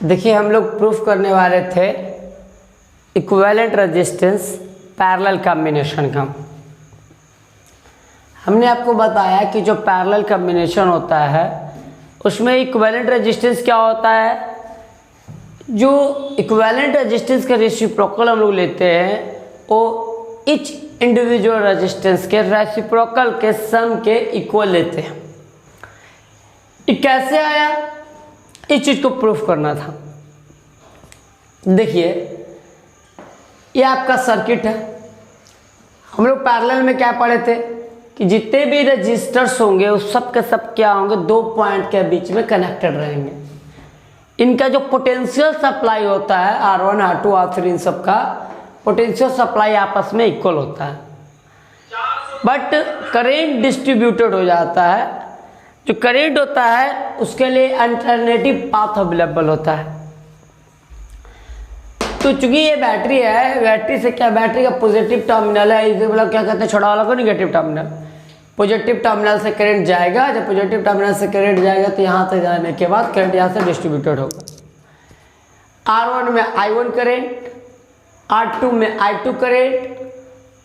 देखिए हम लोग प्रूफ करने वाले थे इक्विवेलेंट रेजिस्टेंस पैरेलल कॉम्बिनेशन का। हमने आपको बताया कि जो पैरेलल कॉम्बिनेशन होता है उसमें इक्विवेलेंट रेजिस्टेंस क्या होता है। जो इक्विवेलेंट रेजिस्टेंस का रेसिप्रोकल हम लोग लेते हैं वो इच इंडिविजुअल रेजिस्टेंस के रेसिप्रोकल के सम के इक्वल लेते हैं। ये कैसे आया, इस चीज को प्रूफ करना था। देखिए ये आपका सर्किट है। हम लोग पैरेलल में क्या पढ़े थे कि जितने भी रजिस्टर्स होंगे उस सब के सब क्या होंगे, दो पॉइंट के बीच में कनेक्टेड रहेंगे। इनका जो पोटेंशियल सप्लाई होता है R1 R2 R3 इन सब का पोटेंशियल सप्लाई आपस में इक्वल होता है, बट करेंट डिस्ट्रीब्यूटेड हो जाता है। जो करेंट होता है उसके लिए अल्टरनेटिव पाथ अवेलेबल होता है। तो चूंकि ये बैटरी है, बैटरी से क्या, बैटरी का पॉजिटिव टर्मिनल है, इसे मतलब क्या कहते हैं छोटा वाला को निगेटिव टर्मिनल। पॉजिटिव टर्मिनल से करंट जाएगा, जब पॉजिटिव टर्मिनल से करंट जाएगा तो यहाँ तक जाने के बाद करंट यहाँ से डिस्ट्रीब्यूटेड होगा। R1 में I1 करंट, R2 में I2 करंट,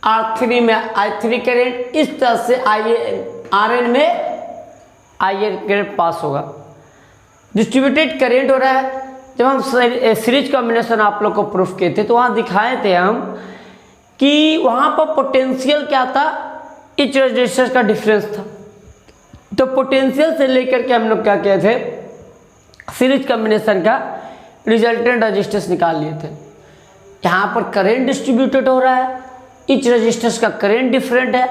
R3 में I3 करंट, इस तरह से Rn में IN करंट पास होगा। डिस्ट्रीब्यूटेड करंट हो रहा है। जब हम सीरीज कॉम्बिनेशन आप लोग को प्रूफ किए थे तो वहाँ दिखाए थे हम कि वहाँ पर पोटेंशियल क्या था, इच रेजिस्टेंस का डिफरेंस था। तो पोटेंशियल से लेकर के हम लोग क्या किए थे, सीरीज कॉम्बिनेशन का रिजल्टेंट रेजिस्टेंस निकाल लिए थे। यहाँ पर करंट डिस्ट्रीब्यूटेड हो रहा है, इच रेजिस्टेंस का करंट डिफरेंट है,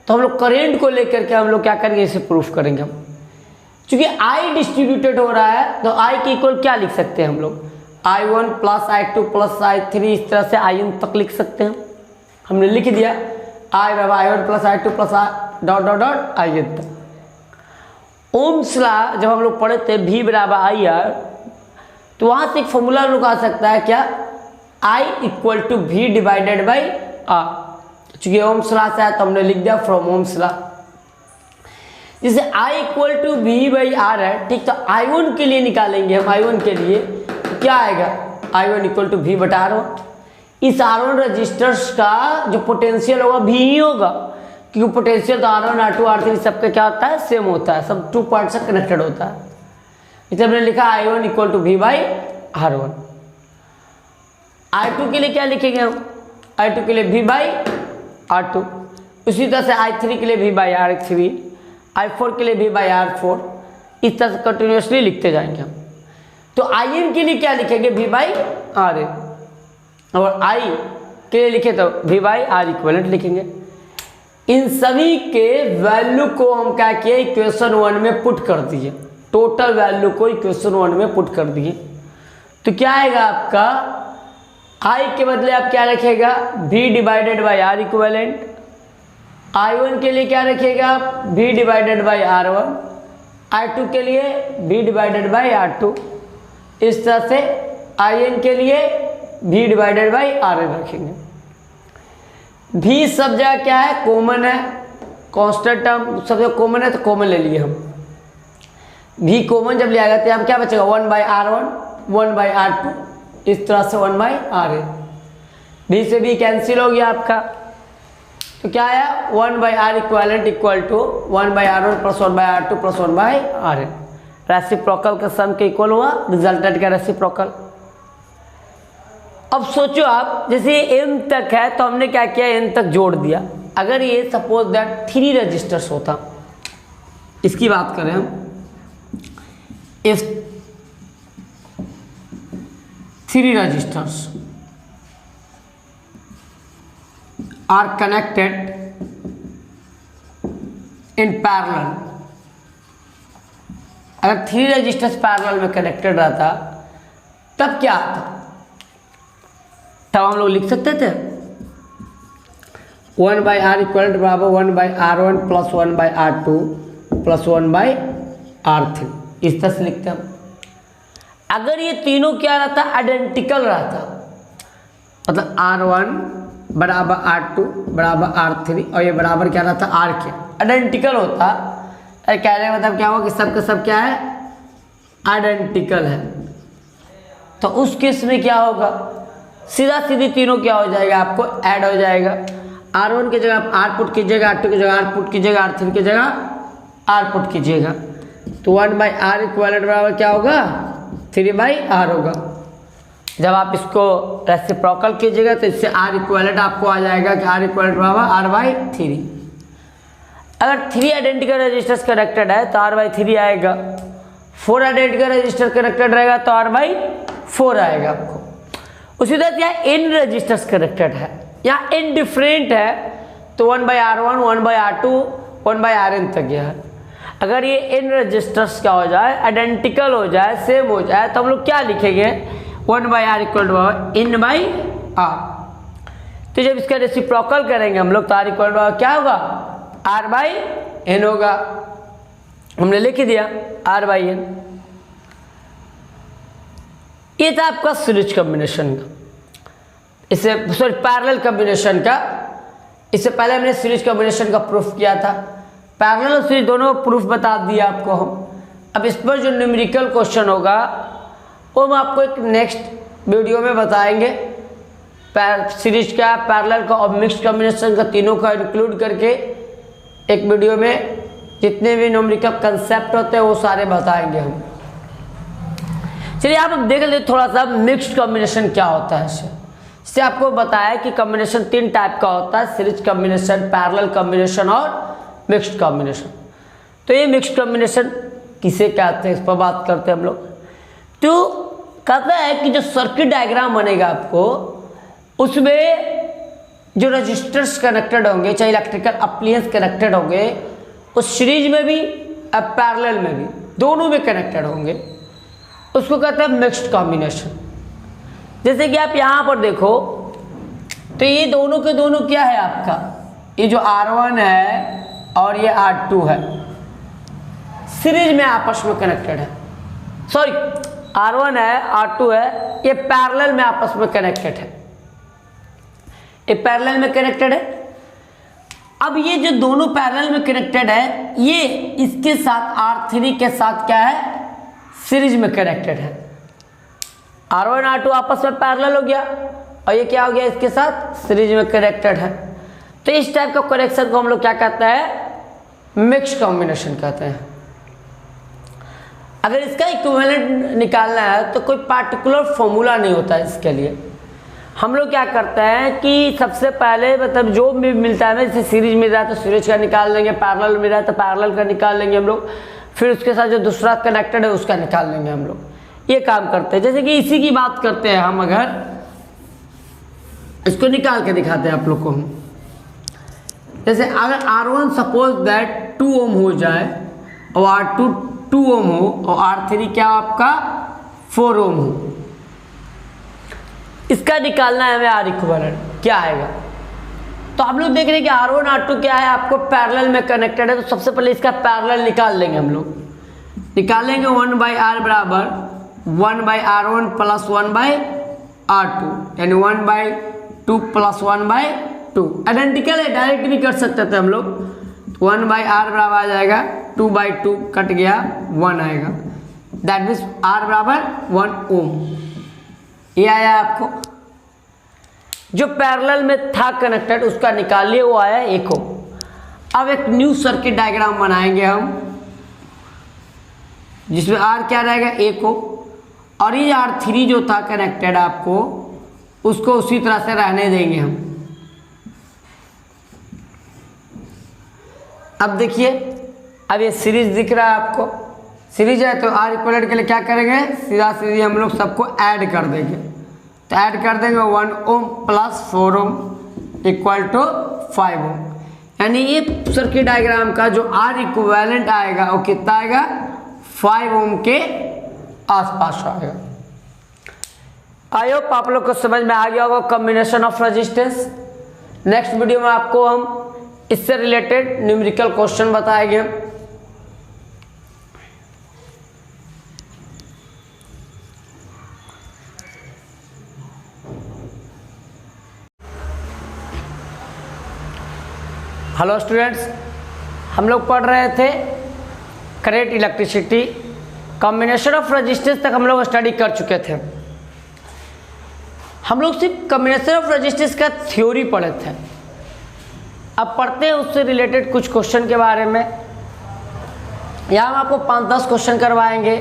तो हम लोग करंट को लेकर के हम लोग क्या करेंगे, इसे प्रूफ करेंगे हम। क्योंकि I डिस्ट्रीब्यूटेड हो रहा है तो I के इक्वल क्या लिख सकते हैं हम लोग, I1 plus I2 plus I3, इस तरह से IN तक लिख सकते हैं। हमने लिख दिया I1 plus I2 plus dot dot dot IN तक। ओम्स लॉ जब हम लोग पढ़े थे V बराबर IR, तो वहाँ से एक फॉर्मूला लोग आ सकता है क्या, I equal to V divided by R। चूंकि ओम्स लॉ से आया तो हमने लिख दिया फ्रॉम ओम्स लॉ। जैसे I equal to V by R है, ठीक, तो I1 के लिए निकालेंगे हम। I1 के लिए तो क्या आएगा, I1 इक्वल टू V बटा R1। इस R1 रजिस्टर्स का जो पोटेंशियल होगा V ही होगा, क्योंकि पोटेंशियल तो R1 R2 R3 सबका क्या होता है, सेम होता है, सब 2 पॉइंट से कनेक्टेड होता है। इसलिए हमने लिखा I1 equal to V by R1। I2 के लिए क्या लिखेंगे हम, I2 के लिए V बाई R2। उसी तरह से I3 के लिए V बाई R3, I4 के लिए V बाई R4, इस तरह से कंटिन्यूसली लिखते जाएंगे हम। तो IN के लिए क्या लिखेंगे, V बाई RN, और I के लिए लिखे तो V बाई R इक्वलेंट लिखेंगे। इन सभी के वैल्यू को हम क्या किए, इक्वेशन 1 में पुट कर दिए। टोटल वैल्यू को इक्वेशन 1 में पुट कर दिए तो क्या आएगा आपका, I के बदले आप क्या रखेगा, V divided by R equivalent. I1 के लिए क्या रखिएगा, V divided by R1। I2 के लिए V डिवाइडेड बाई R2। इस तरह से IN के लिए V डिवाइडेड बाई RN रखेंगे। V सब जगह क्या है, कॉमन है, कांस्टेंट टर्म सब जगह कॉमन है, तो कॉमन ले लिए हम। V कॉमन जब लिया गया तो हम क्या बचेगा, 1 बाई R1 1 बाई R2, इस तरह से 1 बाई RN। V से V कैंसिल हो गया आपका, तो क्या आया, 1 by R equivalent equal to 1 by R1 plus 1 by R2 plus 1 by RN। Reciprocal का सम के इक्वल हुआ, रिजल्टेंट का रेसिप्रोकल। अब सोचो आप, जैसे N तक है तो हमने क्या किया, N तक जोड़ दिया। अगर ये सपोज दैट 3 रजिस्टर्स होता, इसकी बात करें हम, if 3 resistors are connected in parallel, अगर 3 रजिस्टर्स पैरेलल में कनेक्टेड रहता तब क्या आता, तब हम लोग लिख सकते थे 1 बाई R इक्वल बराबर 1 by R1 plus 1 by R2 plus 1 by R3, इस तरह से लिखते हम। अगर ये तीनों क्या रहता, आइडेंटिकल रहता, मतलब R1 बराबर R2 बराबर R3 और ये बराबर क्या रहता, R के, आइडेंटिकल होता। कहने का मतलब क्या हुआ कि सब का सब क्या है, आइडेंटिकल है। तो उस केस में क्या होगा, सीधा सीधी तीनों क्या हो जाएगा, आपको ऐड हो जाएगा। R1 की जगह आप R पुट कीजिएगा, R2 की जगह R पुट कीजिएगा, R3 की जगह R पुट कीजिएगा, तो 1/R इक्विवेलेंट बराबर क्या होगा, 3/R होगा। जब आप इसको रेसिप्रोकल कीजिएगा तो इससे R इक्विवेलेंट आपको आ जाएगा कि R इक्विवेलेंट बराबर R/3। अगर 3 आइडेंटिकल रजिस्टर्स कनेक्टेड है तो R/3 आएगा, 4 आइडेंटिकल रजिस्टर कनेक्टेड रहेगा तो R/4 आएगा आपको। उसी तरह यहाँ n रजिस्टर्स कनेक्टेड है, यहाँ n डिफरेंट है तो 1/R1, 1/R2, 1/Rn तक यह है। अगर ये n रजिस्टर्स क्या हो जाए, आइडेंटिकल हो जाए, सेम हो जाए, तो हम लोग क्या लिखेंगे, 1/R इक्वल टू n/R। तो जब इसका रेसिप्रोकल करेंगे हम लोग तो R इक्वल टू क्या होगा, R/n होगा। हमने लिख दिया R/n। ये था आपका सीरीज कॉम्बिनेशन का, इससे सॉरी पैरेलल कॉम्बिनेशन का। इससे पहले हमने सीरीज कॉम्बिनेशन का प्रूफ किया था, पैरेलल और सीरीज दोनों प्रूफ बता दिया आपको हम। अब इस पर जो न्यूमेरिकल क्वेश्चन होगा वो हम आपको एक नेक्स्ट वीडियो में बताएंगे। सीरीज का, पैरेलल का और मिक्स्ड कॉम्बिनेशन का, तीनों का इंक्लूड करके एक वीडियो में जितने भी न्यूमेरिकल कंसेप्ट होते हैं वो सारे बताएंगे हम। चलिए आप देख लेते थोड़ा सा मिक्स्ड कॉम्बिनेशन क्या होता है। इससे आपको बताया कि कॉम्बिनेशन 3 टाइप का होता है, सीरीज कॉम्बिनेशन, पैरेलल कॉम्बिनेशन और मिक्स्ड कॉम्बिनेशन। तो ये मिक्स्ड कॉम्बिनेशन किसे कहते हैं, इस पर बात करते हैं हम लोग। तो कहता है कि जो सर्किट डायग्राम बनेगा आपको, उसमें जो रजिस्टर्स कनेक्टेड होंगे, चाहे इलेक्ट्रिकल अप्लायंस कनेक्टेड होंगे, उस सीरीज में भी और पैरेलल में भी, दोनों में कनेक्टेड होंगे, उसको कहते हैं मिक्स्ड कॉम्बिनेशन। जैसे कि आप यहाँ पर देखो तो ये दोनों के दोनों क्या है आपका, ये जो R1 है और ये R2 है, सीरीज में आपस में कनेक्टेड है। सॉरी, R1 है, R2 है, ये पैरेलल में आपस में कनेक्टेड है, ये पैरेलल में कनेक्टेड है। अब ये जो दोनों पैरेलल में कनेक्टेड है, ये इसके साथ R3 के साथ क्या है, सीरीज में कनेक्टेड है। R1 R2 आपस में पैरेलल हो गया और ये क्या हो गया, इसके साथ सीरीज में कनेक्टेड है। तो इस टाइप का कनेक्शन को हम लोग क्या कहते हैं, मिक्स्ड कॉम्बिनेशन कहते हैं। अगर इसका इक्विवेलेंट निकालना है तो कोई पार्टिकुलर फॉर्मूला नहीं होता है इसके लिए। हम लोग क्या करते हैं कि सबसे पहले मतलब जो भी मिलता है, जैसे सीरीज मिल रहा है तो सीरीज का निकाल लेंगे, पैरेलल मिल रहा है तो पैरेलल का निकाल लेंगे हम लोग, फिर उसके साथ जो दूसरा कनेक्टेड है उसका निकाल लेंगे हम लोग। ये काम करते हैं। जैसे कि इसी की बात करते हैं हम, अगर इसको निकाल के दिखाते हैं आप लोग को हम। जैसे अगर R1 सपोज दैट 2 ओम हो जाए और R2 2 ओम हो और R3 क्या आपका 4 ओम हो, इसका निकालना है हमें R इक्विवेलेंट क्या आएगा। तो हम लोग देख रहे हैं कि R1 R2 क्या है, आपको पैरेलल में कनेक्टेड है, तो सबसे पहले इसका पैरेलल निकाल लेंगे हम लोग। निकालेंगे 1/R बराबर 1/R1 प्लस 1/R2, यानी 1/2 प्लस 1/2। आइडेंटिकल है, डायरेक्ट भी कर सकते थे हम लोग। 1/R बराबर आ जाएगा 2/2 कट गया 1 आएगा, दैट मीन्स R बराबर 1 ओम। ये आया आपको। जो पैरेलल में था कनेक्टेड उसका निकालिए, वो आया 1 ओम। अब एक न्यू सर्किट डायग्राम बनाएंगे हम, जिसमें R क्या रहेगा 1 ओम, और ये R3 जो था कनेक्टेड आपको, उसको उसी तरह से रहने देंगे हम। अब देखिए, अब ये सीरीज दिख रहा है आपको, सीरीज है तो R इक्विवेलेंट के लिए क्या करेंगे, सीधा सीधी हम लोग सबको ऐड कर देंगे। तो ऐड कर देंगे 1 ohm plus 4 ohm equal to 5 ohm, यानी ये सर्किट डायग्राम का जो R इक्विवेलेंट आएगा वो कितना आएगा, 5 ओम के आसपास आएगा। आई होप आप लोग को समझ में आ गया होगा combination of resistance. Next video में आपको हम इससे रिलेटेड न्यूमेरिकल क्वेश्चन बताएंगे। हेलो स्टूडेंट्स, हम लोग पढ़ रहे the current electricity, combination of resistance तक हम लोग स्टडी कर चुके थे। हम लोग सिर्फ कॉम्बिनेशन ऑफ रजिस्टर्स का थ्योरी पढ़े थे। अब पढ़ते हैं उससे रिलेटेड कुछ क्वेश्चन के बारे में। यहाँ हम आपको 5-10 क्वेश्चन करवाएंगे।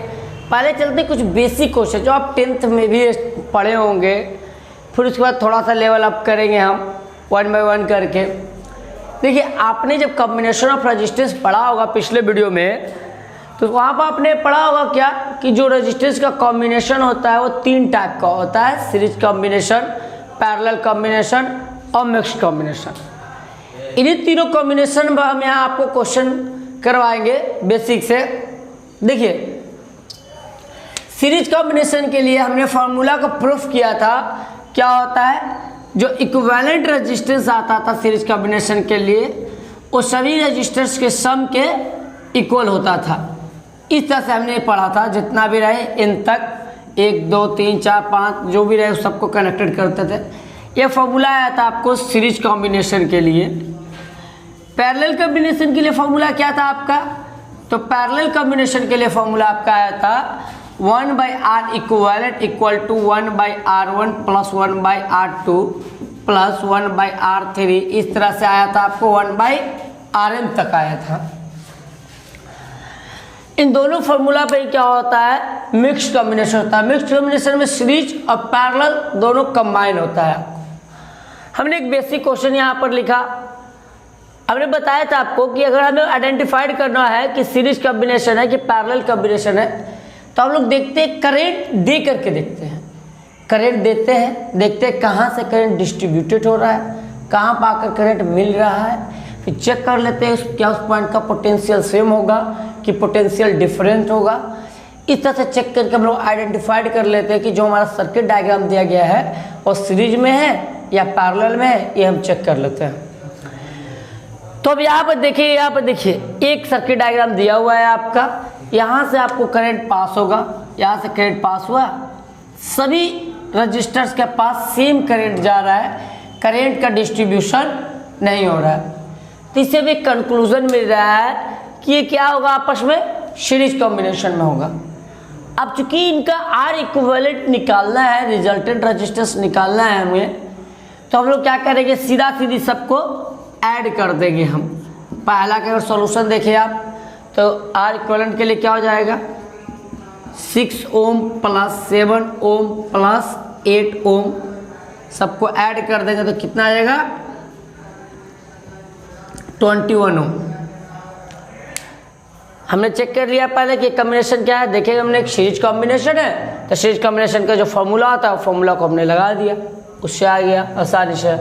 पहले चलते कुछ बेसिक क्वेश्चन जो आप 10th में भी पढ़े होंगे, फिर उसके बाद थोड़ा सा लेवल अप करेंगे हम 1 बाय 1 करके। देखिए, आपने जब कॉम्बिनेशन ऑफ रजिस्टर्स पढ़ा होगा पिछले वीडियो में, तो वहाँ पर आपने पढ़ा होगा क्या कि जो रजिस्टर्स का कॉम्बिनेशन होता है वो 3 टाइप का होता है, सीरीज कॉम्बिनेशन, पैरेलल कॉम्बिनेशन और मिक्स्ड कॉम्बिनेशन। इन्हीं तीनों कॉम्बिनेशन में हम यहाँ आपको क्वेश्चन करवाएंगे बेसिक से। देखिए, सीरीज कॉम्बिनेशन के लिए हमने फार्मूला को प्रूफ किया था। क्या होता है, जो इक्विवेलेंट रेजिस्टेंस आता था सीरीज कॉम्बिनेशन के लिए, वो सभी रेजिस्टर्स के सम के इक्वल होता था। इस तरह से हमने पढ़ा था, जितना भी रहे इन तक 1 2 3 4 5 जो भी रहे सबको कनेक्टेड करते थे। ये फार्मूला आया था आपको सीरीज कॉम्बिनेशन के लिए। पैरेलल कॉम्बिनेशन के लिए फार्मूला क्या था आपका, तो पैरेलल कॉम्बिनेशन के लिए फार्मूला आपका आया था 1/r equivalent equal to 1/r1 plus 1/r2 plus 1/r3। इस तरह से आया था आपको 1/rm तक आया था। इन दोनों फार्मूला पे क्या होता है, मिक्स्ड कॉम्बिनेशन होता है। मिक्स्ड कॉम्बिनेशन में सीरीज और पैरेलल दोनों कंबाइन होता है। हमने एक बेसिक क्वेश्चन यहाँ पर लिखा। हमने बताया था आपको कि अगर हमें आइडेंटिफाइड करना है कि सीरीज कॉम्बिनेशन है कि पैरेलल कॉम्बिनेशन है, तो हम लोग देखते हैं करेंट दे करके देखते हैं। करेंट देते हैं, देखते हैं कहाँ से करंट डिस्ट्रीब्यूटेड हो रहा है, कहाँ पर आकर करंट मिल रहा है, फिर चेक कर लेते हैं क्या उस पॉइंट का पोटेंशियल सेम होगा कि पोटेंशियल डिफरेंट होगा। इस तरह से चेक करके हम लोग आइडेंटिफाइड कर लेते हैं कि जो हमारा सर्किट डायग्राम दिया गया है वो सीरीज में है या पैरेलल में है, ये हम चेक कर लेते हैं। तो अब यहाँ पर देखिए एक सर्किट डायग्राम दिया हुआ है आपका। यहाँ से आपको करंट पास होगा, यहाँ से करंट पास हुआ, सभी रजिस्टर्स के पास सेम करंट जा रहा है, करंट का डिस्ट्रीब्यूशन नहीं हो रहा है। तो इससे भी कंक्लूजन मिल रहा है कि ये क्या होगा, आपस में सीरीज कॉम्बिनेशन में होगा। अब चूंकि इनका आर इक्विवेलेंट निकालना है, रिजल्टेंट रजिस्टेंस निकालना है हमें, तो हम लोग क्या करेंगे, सीधा सीधी सबको ऐड कर देंगे हम। पहला का अगर सॉल्यूशन देखें आप, तो आर इक्विवेलेंट के लिए क्या हो जाएगा, 6 ओम प्लस 7 ओम प्लस 8 ओम, सबको ऐड कर देंगे तो कितना आ जाएगा, 21 ओम। हमने चेक कर लिया पहले कि कॉम्बिनेशन क्या है। देखेंगे हमने एक सीरीज कॉम्बिनेशन है, तो सीरीज कॉम्बिनेशन का जो फॉर्मूला आता है वो फॉर्मूला को हमने लगा दिया, उससे आ गया आसानी से।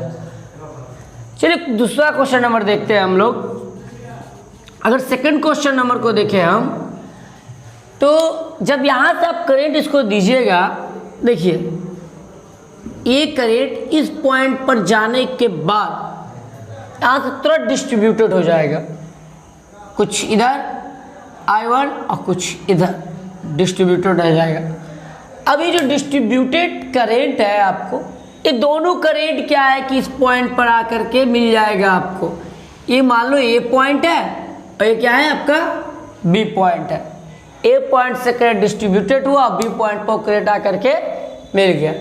चलिए दूसरा क्वेश्चन नंबर देखते हैं हम लोग। अगर सेकंड क्वेश्चन नंबर को देखें हम, तो जब यहाँ से आप करंट इसको दीजिएगा, देखिए ये करंट इस पॉइंट पर जाने के बाद यहाँ से तुरंत डिस्ट्रीब्यूटेड हो जाएगा, कुछ इधर I1 और कुछ इधर डिस्ट्रीब्यूटेड हो जाएगा। अभी जो डिस्ट्रीब्यूटेड करंट है आपको, ये दोनों करंट क्या है कि इस पॉइंट पर आकर के मिल जाएगा आपको। ये मान लो ए पॉइंट है और ये क्या है आपका बी पॉइंट है। ए पॉइंट से करंट डिस्ट्रीब्यूटेड हुआ, बी पॉइंट पर करंट आकर के मिल गया।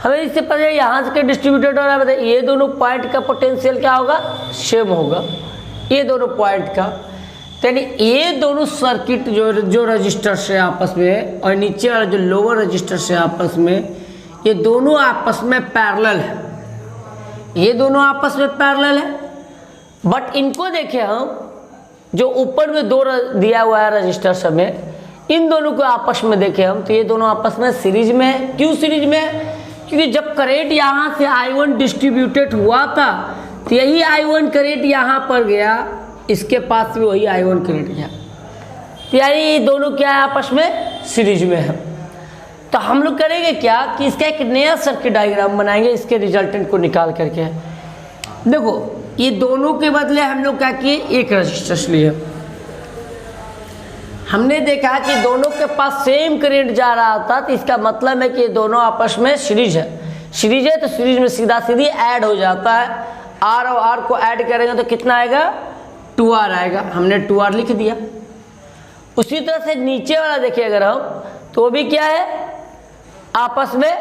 हमें इससे पता है यहाँ से डिस्ट्रीब्यूटेड हो रहा है, बताइए ये दोनों पॉइंट का पोटेंशियल क्या होगा, सेम होगा, ये दोनों पॉइंट का। यानी ये दोनों सर्किट जो रजिस्टर्स है आपस में, और नीचे वाला जो लोअर रजिस्टर्स है आपस में, ये दोनों आपस में पैरेलल है, ये दोनों आपस में पैरेलल है। बट इनको देखें हम, जो ऊपर में दो दिया हुआ है रजिस्टर्स हमें, इन दोनों को आपस में देखें हम, तो ये दोनों आपस में सीरीज में है। क्यों सीरीज में है, क्योंकि जब करंट यहाँ से I1 डिस्ट्रीब्यूटेड हुआ था, तो यही I1 करंट यहाँ पर गया, इसके पास भी वही I1 करंट गया, तो यानी ये दोनों क्या है, आपस में सीरीज में है। तो हम लोग करेंगे क्या कि इसका एक नया सर्किट डायग्राम बनाएंगे, इसके रिजल्टेंट को निकाल करके। देखो ये दोनों के बदले हम लोग क्या किए, एक रजिस्टर लिए। हमने देखा कि दोनों के पास सेम करंट जा रहा था, तो इसका मतलब है कि ये दोनों आपस में सीरीज है। सीरीज है तो सीरीज में सीधा सीधी ऐड हो जाता है। आर और आर को ऐड करेंगे तो कितना आएगा, 2R आएगा। हमने 2R लिख दिया। उसी तरह से नीचे वाला देखिए अगर हम, तो भी क्या है, आपस में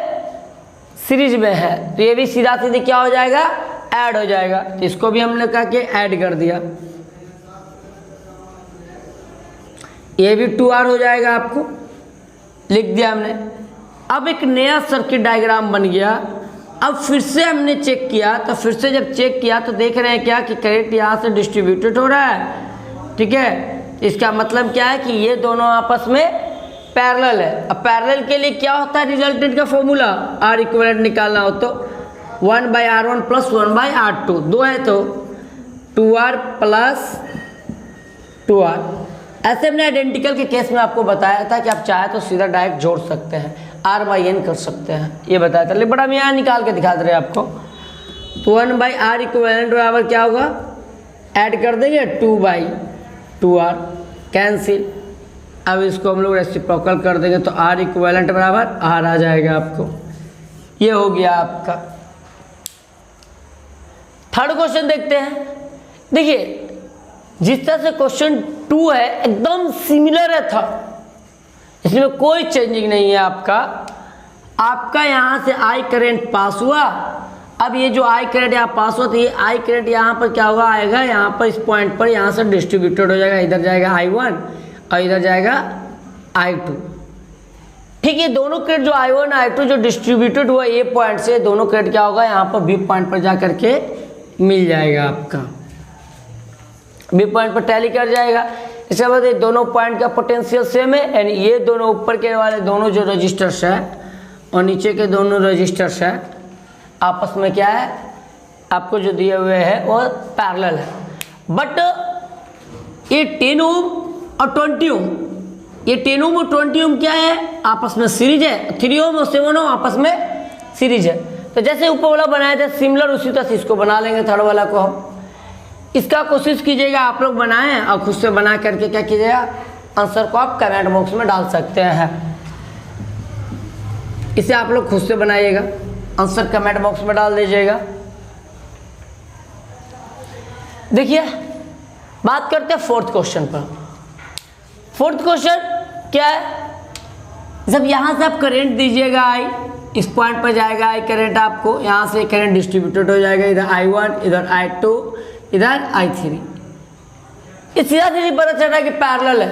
सीरीज में है, तो ये भी सीधा सीधे क्या हो जाएगा, ऐड हो जाएगा। तो इसको भी हमने कहा कि ऐड कर दिया, ये भी 2R हो जाएगा, आपको लिख दिया हमने। अब एक नया सर्किट डायग्राम बन गया। अब फिर से हमने चेक किया, तो फिर से जब चेक किया तो देख रहे हैं क्या कि करंट यहाँ से डिस्ट्रीब्यूटेड हो रहा है, ठीक है। इसका मतलब क्या है कि ये दोनों आपस में पैरेलल है। अब पैरेलल के लिए क्या होता है रिजल्टेंट का फॉर्मूला, आर इक्विवेलेंट निकालना हो तो 1/R1 + 1/R2, 2 है तो 2R + 2R। ऐसे हमने आइडेंटिकल के केस में आपको बताया था कि आप चाहे तो सीधा डायरेक्ट जोड़ सकते हैं, R/N कर सकते हैं, ये बताया था। लेकिन बड़ा हम यहाँ निकाल के दिखा दे रहे हैं आपको। तो 1/R इक्विवेलेंट बराबर क्या होगा, ऐड कर देंगे 2/2R, कैंसिल। अब इसको हम लोग रेसिप्रोकल कर देंगे तो R इक्विवेलेंट बराबर R आ जाएगा आपको। ये हो गया आपका। थर्ड क्वेश्चन देखते हैं। देखिए जिस तरह से क्वेश्चन 2 है एकदम सिमिलर है था, इसमें कोई चेंजिंग नहीं है। आपका यहाँ से I करंट पास हुआ। अब ये जो I करंट यहाँ पास हुआ, तो ये I करंट यहाँ पर क्या होगा, आएगा यहाँ पर इस पॉइंट पर, यहाँ से डिस्ट्रीब्यूटेड हो जाएगा। इधर जाएगा I1 और इधर जाएगा I2, ठीक है। दोनों करंट जो I1 I2 जो डिस्ट्रीब्यूटेड हुआ ए पॉइंट से, दोनों करंट क्या होगा, यहाँ पर B पॉइंट पर जा करके मिल जाएगा। आपका B पॉइंट पर टैली कर जाएगा। इसके बाद ये दोनों पॉइंट का पोटेंशियल सेम है, यानी ये दोनों ऊपर के वाले दोनों जो रजिस्टर्स है और नीचे के दोनों रजिस्टर्स है आपस में क्या है, आपको जो दिए हुए है वो पैरेलल है। बट ये 10 ओम और 20 ओम, ये 10 ओम और 20 ओम क्या है, आपस में सीरीज है। 3 ओम और 7 ओम आपस में सीरीज है। तो जैसे ऊपर वाला बनाए थे सिमिलर, उसी तरह से इसको बना लेंगे थर्ड वाला को हम। इसका कोशिश कीजिएगा आप लोग बनाएं और खुद से बना करके क्या कीजिएगा, आंसर को आप कमेंट बॉक्स में डाल सकते हैं। इसे आप लोग खुद से बनाइएगा, आंसर कमेंट बॉक्स में डाल दीजिएगा। देखिए बात करते हैं फोर्थ क्वेश्चन पर। फोर्थ क्वेश्चन क्या है, जब यहाँ से आप करंट दीजिएगा I, इस पॉइंट पर जाएगा I करंट, आपको यहाँ से करंट डिस्ट्रीब्यूटेड हो जाएगा, इधर I1 इधर I2 इधर I3। ये सीधा सीधी पता चल रहा है कि पैरेलल है।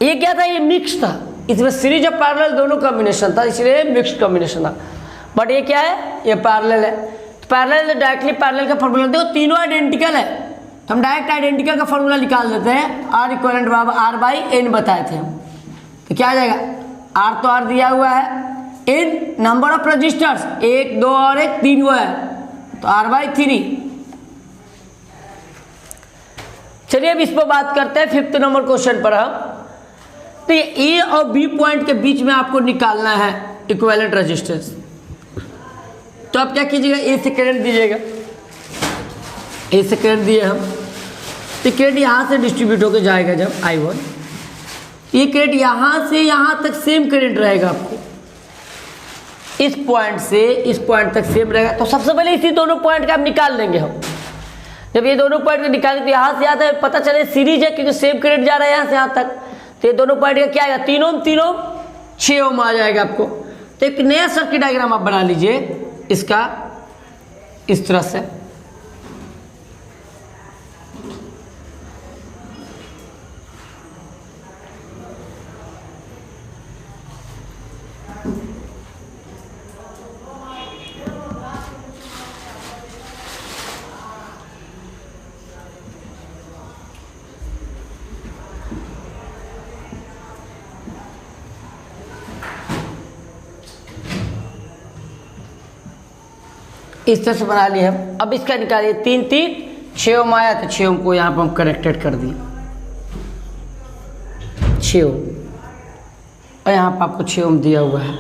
ये क्या था, ये मिक्स था, इसमें सीरीज और पैरेलल दोनों कॉम्बिनेशन था, इसलिए मिक्स्ड कॉम्बिनेशन था। बट ये क्या है, ये पैरेलल है। तो पैरेलल डायरेक्टली पैरेलल का फॉर्मूला देखो, तीनों आइडेंटिकल है तो हम डायरेक्ट आइडेंटिकल का फॉर्मूला निकाल देते हैं। R इक्विवेलेंट बराबर R/N बताए थे हम, तो क्या आ जाएगा, R तो R दिया हुआ है, N नंबर ऑफ रजिस्टर्स 1 2 और 1 3 वो है, तो R/3। चलिए अब इस पर बात करते हैं 5th नंबर क्वेश्चन पर हम। तो ये ए और बी पॉइंट के बीच में आपको निकालना है इक्विवेलेंट रेजिस्टेंस। तो आप क्या कीजिएगा, ए से करंट दीजिएगा, ए से करंट दिए हम, तो करंट यहाँ से डिस्ट्रीब्यूट होकर जाएगा जब I1, ये करंट यहाँ से यहाँ तक सेम करंट रहेगा आपको, इस पॉइंट से इस पॉइंट तक सेम रहेगा। तो सबसे पहले इसी दोनों पॉइंट का आप निकाल लेंगे हम। जब ये दोनों पॉइंट निकालें तो यहाँ से यहाँ तक पता चले सीरीज है, क्योंकि सेम करंट जा रहा है यहाँ से यहाँ तक। तो ये दोनों पॉइंट का क्या आएगा, 3 ओम 3 ओम 6 ओम आ जाएगा आपको। तो एक नया सर्किट डायग्राम आप बना लीजिए इसका इस तरह से। इस तरह से बना लिए हम। अब इसका निकालिए 3 3 6 ओम आया, तो 6 ओम को यहाँ पर हम कनेक्टेड कर दिए, 6 ओम, और यहाँ पर आपको 6 ओम दिया हुआ है।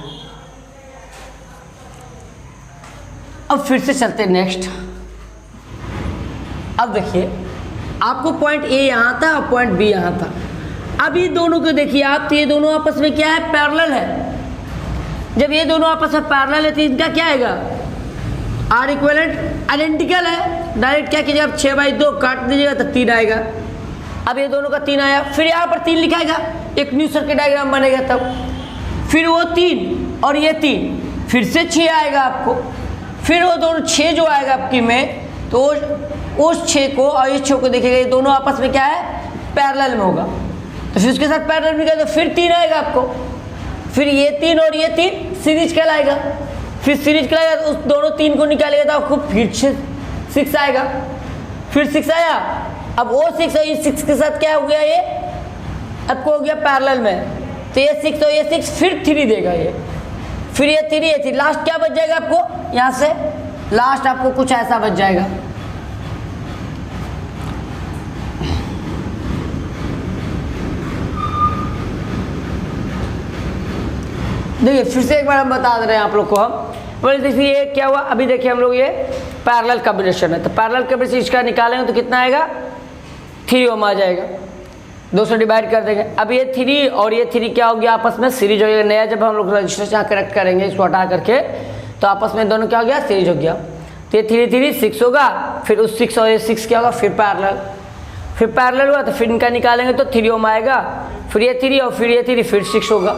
अब फिर से चलते हैं नेक्स्ट। अब देखिए आपको पॉइंट ए यहाँ था और पॉइंट बी यहाँ था। अब ये दोनों को देखिए आप, तो ये दोनों आपस में क्या है, पैरेलल है। जब ये दोनों आपस में पैरेलल है तो इनका क्या आएगा, R इक्विवेलेंट आइडेंटिकल है। डायरेक्ट क्या कीजिए, आप 6/2 काट दीजिएगा तो 3 आएगा। अब ये दोनों का 3 आया, फिर यहाँ पर 3 लिखाएगा, एक न्यू सर्किट डायग्राम बनेगा तब। फिर वो 3 और ये 3, फिर से 6 आएगा आपको, फिर वो दोनों 6 जो आएगा आपकी में, तो उस 6 को और इस 6 को देखिएगा, ये दोनों आपस में क्या है, पैरेलल में होगा, तो फिर उसके साथ पैरेलल में क्या, तो फिर 3 आएगा आपको, फिर ये 3 और ये 3 सीरीज कहलाएगा, फिर सीरीज कहलाएगा तो उस दोनों 3 को निकालेगा तो आपको फिर 6 आएगा, फिर 6 आया। अब वो 6 और ये 6 के साथ क्या हो गया, ये आपको हो गया पैरेलल में, तो ये 6 और ये 6 फिर 3 देगा ये, फिर ये 3 ये 3, लास्ट क्या बच जाएगा आपको यहाँ से, लास्ट आपको कुछ ऐसा बच जाएगा। देखिए फिर से एक बार हम बता दे रहे हैं आप लोग को, हम बोले देखिए ये क्या हुआ, अभी देखिए हम लोग ये पैरेलल कॉम्बिनेशन है, तो पैरेलल कॉम्बिनेशन इसका निकालेंगे तो कितना आएगा, 3 ओम आ जाएगा, 200 डिवाइड कर देंगे। अब ये 3 और ये 3 क्या हो गया, आपस में सीरीज हो गया, नया जब हम लोग रजिस्टर यहाँ करेक्ट करेंगे इसको हटा करके, तो आपस में दोनों क्या हो गया, सीरीज हो गया, तो ये 3 3 6 होगा, फिर उस 6 और ये 6 क्या होगा, फिर पैरेलल हुआ, तो फिर इनका निकालेंगे तो 3 ओम आएगा, फिर ये 3 और फिर ये 3 फिर 6 होगा,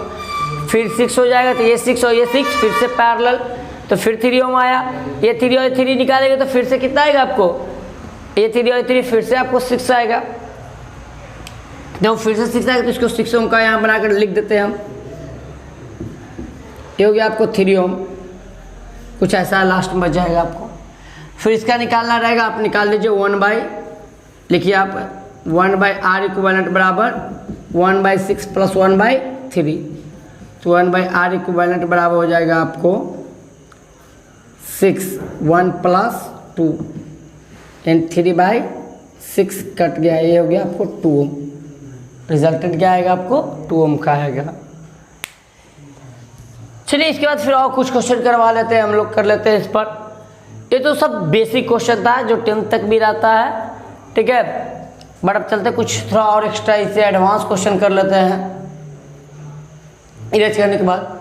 फिर 6 हो जाएगा, तो ये 6 और ये 6 फिर से पैरेलल, तो फिर 3 ओम आया, ये 3 और ये 3 निकालेंगे तो फिर से कितना आएगा आपको, ये 3 और ये 3 फिर से आपको 6 आएगा, जब फिर से 6 आएगा तो इसको 6 ओम का यहाँ बनाकर लिख देते हैं हम, ये हो गया आपको 3 ओम, कुछ ऐसा लास्ट में बच जाएगा आपको। फिर इसका निकालना रहेगा, आप निकाल लीजिए 1/, लिखिए आप 1/R इक्विवेलेंट बराबर 1/6 प्लस 1/3, तो 1/R इक्विवेलेंट बराबर हो जाएगा आपको 6, 1 प्लस 2 एंड 3/6 कट गया, ये हो गया आपको 2 ओम, रिजल्टेंट क्या आएगा आपको 2 ओम का आएगा। चलिए इसके बाद फिर और कुछ क्वेश्चन करवा लेते हैं हम लोग, कर लेते हैं इस पर। ये तो सब बेसिक क्वेश्चन था जो 10th तक भी रहता है, ठीक है, बट अब चलते कुछ थोड़ा और एक्स्ट्रा इससे एडवांस क्वेश्चन कर लेते हैं इरेज करने के बाद।